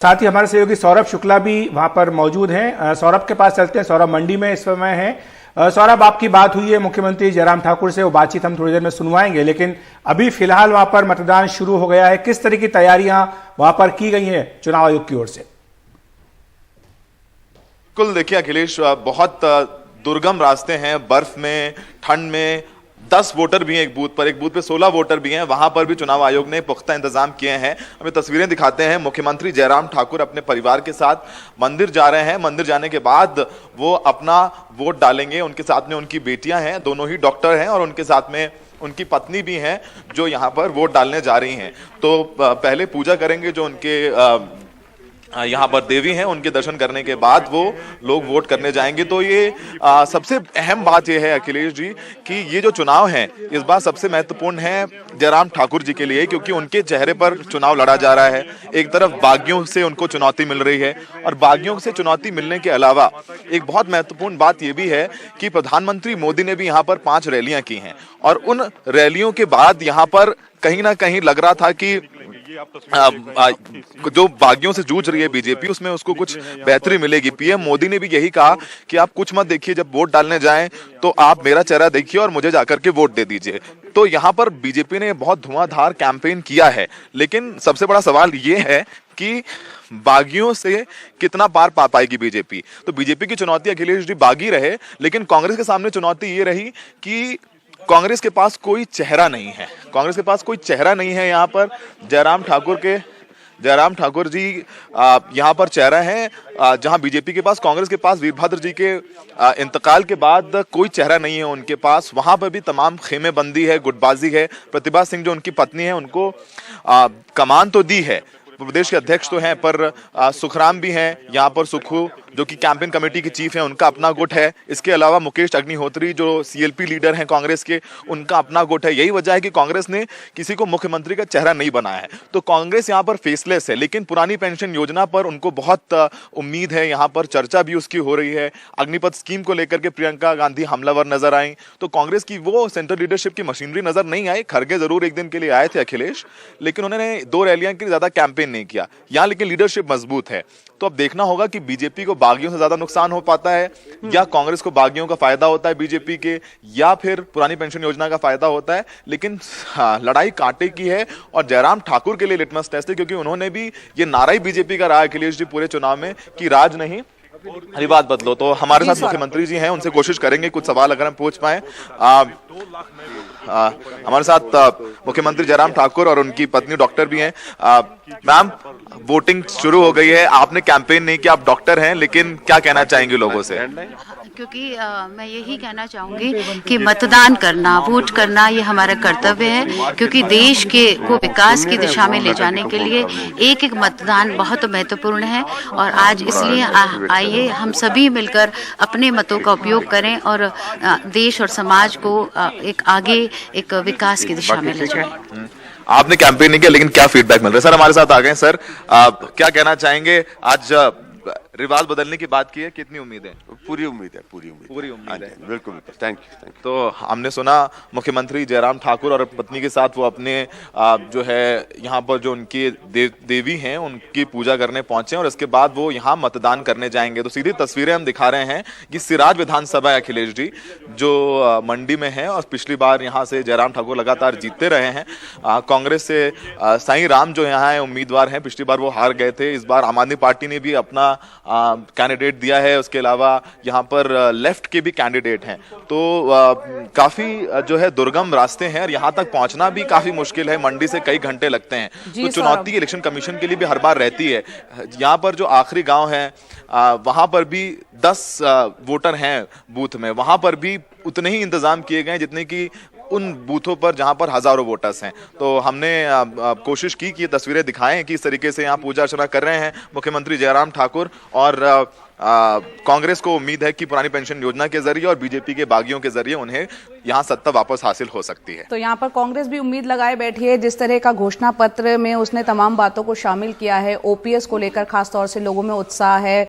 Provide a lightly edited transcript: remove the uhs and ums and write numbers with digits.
साथ ही हमारे सहयोगी सौरभ शुक्ला भी वहां पर मौजूद हैं। सौरभ के पास चलते हैं। सौरभ मंडी में इस समय है। सौरभ, आपकी बात हुई है मुख्यमंत्री जयराम ठाकुर से, वो बातचीत हम थोड़ी देर में सुनवाएंगे, लेकिन अभी फिलहाल वहां पर मतदान शुरू हो गया है। किस तरह की तैयारियां वहां पर की गई हैं चुनाव आयोग की ओर से? कुल देखिए अखिलेश, बहुत दुर्गम रास्ते हैं, बर्फ में, ठंड में। 10 वोटर भी हैं एक बूथ पे 16 वोटर भी हैं। वहां पर भी चुनाव आयोग ने पुख्ता इंतजाम किए हैं। हमें तस्वीरें दिखाते हैं। मुख्यमंत्री जयराम ठाकुर अपने परिवार के साथ मंदिर जा रहे हैं। मंदिर जाने के बाद वो अपना वोट डालेंगे। उनके साथ में उनकी बेटियां हैं, दोनों ही डॉक्टर हैं, और उनके साथ में उनकी पत्नी भी हैं जो यहाँ पर वोट डालने जा रही हैं। तो पहले पूजा करेंगे, जो उनके यहाँ पर देवी हैं, उनके दर्शन करने के बाद वो लोग वोट करने जाएंगे। तो ये सबसे अहम बात ये है अखिलेश जी कि ये जो चुनाव है इस बार सबसे महत्वपूर्ण है जयराम ठाकुर जी के लिए, क्योंकि उनके चेहरे पर चुनाव लड़ा जा रहा है। एक तरफ बागियों से उनको चुनौती मिल रही है, और बागियों से चुनौती मिलने के अलावा एक बहुत महत्वपूर्ण बात ये भी है कि प्रधानमंत्री मोदी ने भी यहाँ पर 5 रैलियां की हैं, और उन रैलियों के बाद यहाँ पर कहीं ना कहीं लग रहा था कि जो बागियों से जूझ रही है बीजेपी, उसमें उसको कुछ बेहतरी मिलेगी। पीएम मोदी ने भी यही कहा कि आप कुछ मत देखिए, जब वोट डालने जाएं तो आप मेरा चेहरा देखिए और मुझे जाकर के वोट दे दीजिए। तो यहाँ पर बीजेपी ने बहुत धुआंधार कैंपेन किया है, लेकिन सबसे बड़ा सवाल ये है कि बागियों से कितना पार पा पाएगी बीजेपी। तो बीजेपी की चुनौती अखिलेश जी बागी रहे, लेकिन कांग्रेस के सामने चुनौती ये रही कि कांग्रेस के पास कोई चेहरा नहीं है। कांग्रेस के पास कोई चेहरा नहीं है। यहाँ पर जयराम ठाकुर जी यहाँ पर चेहरा है, जहां बीजेपी के पास, कांग्रेस के पास वीरभद्र जी के इंतकाल के बाद कोई चेहरा नहीं है उनके पास। वहां पर भी तमाम खेमेबंदी है, गुटबाजी है। प्रतिभा सिंह जो उनकी पत्नी है, उनको कमान तो दी है, प्रदेश के अध्यक्ष तो हैं, पर सुखराम भी हैं यहाँ पर। सुखू जो कि कैंपेन कमेटी की चीफ है, उनका अपना गुट है। इसके अलावा मुकेश अग्निहोत्री जो सीएलपी लीडर हैं कांग्रेस के, उनका अपना गुट है। यही वजह है कि कांग्रेस ने किसी को मुख्यमंत्री का चेहरा नहीं बनाया है। तो कांग्रेस यहाँ पर फेसलेस है, लेकिन पुरानी पेंशन योजना पर उनको बहुत उम्मीद है। यहाँ पर चर्चा भी उसकी हो रही है। अग्निपथ स्कीम को लेकर के प्रियंका गांधी हमलावर नजर आई, तो कांग्रेस की वो सेंट्रल लीडरशिप की मशीनरी नजर नहीं आई। खरगे जरूर एक दिन के लिए आए थे अखिलेश, लेकिन उन्होंने 2 रैलियां की, ज्यादा कैंपेन नहीं किया यहाँ, लेकिन लीडरशिप मजबूत है। तो अब देखना होगा कि बीजेपी को बागियों से ज्यादा नुकसान हो पाता है, या कांग्रेस को बागियों का फायदा होता है बीजेपी के, या फिर पुरानी पेंशन योजना का फायदा होता है। लेकिन लड़ाई कांटे की है, और जयराम ठाकुर के लिए लिटमस टेस्ट है, क्योंकि उन्होंने भी ये नारा ही बीजेपी का रहा अखिलेश जी पूरे चुनाव में कि राज नहीं, हरी बात बदलो। तो हमारे साथ मुख्यमंत्री जी हैं, उनसे कोशिश करेंगे कुछ सवाल अगर हम पूछ पाए। हमारे साथ मुख्यमंत्री जयराम ठाकुर और उनकी पत्नी डॉक्टर भी हैं। मैम, वोटिंग शुरू हो गई है, आपने कैंपेन नहीं किया, आप डॉक्टर हैं, लेकिन क्या कहना चाहेंगे लोगों से? क्योंकि मैं यही कहना चाहूँगी कि मतदान करना, वोट करना ये हमारा कर्तव्य है, क्योंकि देश को विकास की दिशा में ले जाने के लिए एक एक मतदान बहुत महत्वपूर्ण है। और आज इसलिए आइए हम सभी मिलकर अपने मतों का उपयोग करें और देश और समाज को एक विकास की दिशा में ले जाएं। आपने कैंपेन नहीं किया, लेकिन क्या फीडबैक मिल रहा है? सर हमारे साथ आ गए। सर क्या कहना चाहेंगे? आज रिवाज बदलने की बात की है, कितनी उम्मीद है? पूरी उम्मीद है। बिल्कुल, थैंक यू। तो हमने सुना मुख्यमंत्री जयराम ठाकुर और पत्नी के साथ वो अपने जो है यहाँ पर जो उनकी देवी हैं उनकी पूजा करने पहुंचे, और इसके बाद वो यहाँ मतदान करने जाएंगे। तो सीधी तस्वीरें हम दिखा रहे हैं कि सिराज विधानसभा अखिलेश जी जो मंडी में है, और पिछली बार यहाँ से जयराम ठाकुर लगातार जीतते रहे हैं। कांग्रेस से साईं राम जो यहाँ है उम्मीदवार हैं, पिछली बार वो हार गए थे। इस बार आम आदमी पार्टी ने भी अपना कैंडिडेट दिया है। उसके अलावा यहाँ पर लेफ्ट के भी कैंडिडेट हैं। तो काफी जो है दुर्गम रास्ते हैं, और यहाँ तक पहुंचना भी काफी मुश्किल है। मंडी से कई घंटे लगते हैं। तो चुनौती इलेक्शन कमीशन के लिए भी हर बार रहती है। यहाँ पर जो आखिरी गांव है वहां पर भी 10 वोटर हैं बूथ में, वहां पर भी उतने ही इंतजाम किए गए जितने की उन बूथों पर जहां पर हजारों वोटर्स हैं। तो हमने कोशिश की कि ये तस्वीरें दिखाएं कि इस तरीके से यहाँ पूजा अर्चना कर रहे हैं मुख्यमंत्री जयराम ठाकुर, और कांग्रेस को उम्मीद है कि पुरानी पेंशन योजना के जरिए और बीजेपी के बागियों के जरिए उन्हें यहाँ सत्ता वापस हासिल हो सकती है। तो यहाँ पर कांग्रेस भी उम्मीद लगाए बैठी है। जिस तरह का घोषणा पत्र में उसने तमाम बातों को शामिल किया है, ओपीएस को लेकर खासतौर से लोगों में उत्साह है।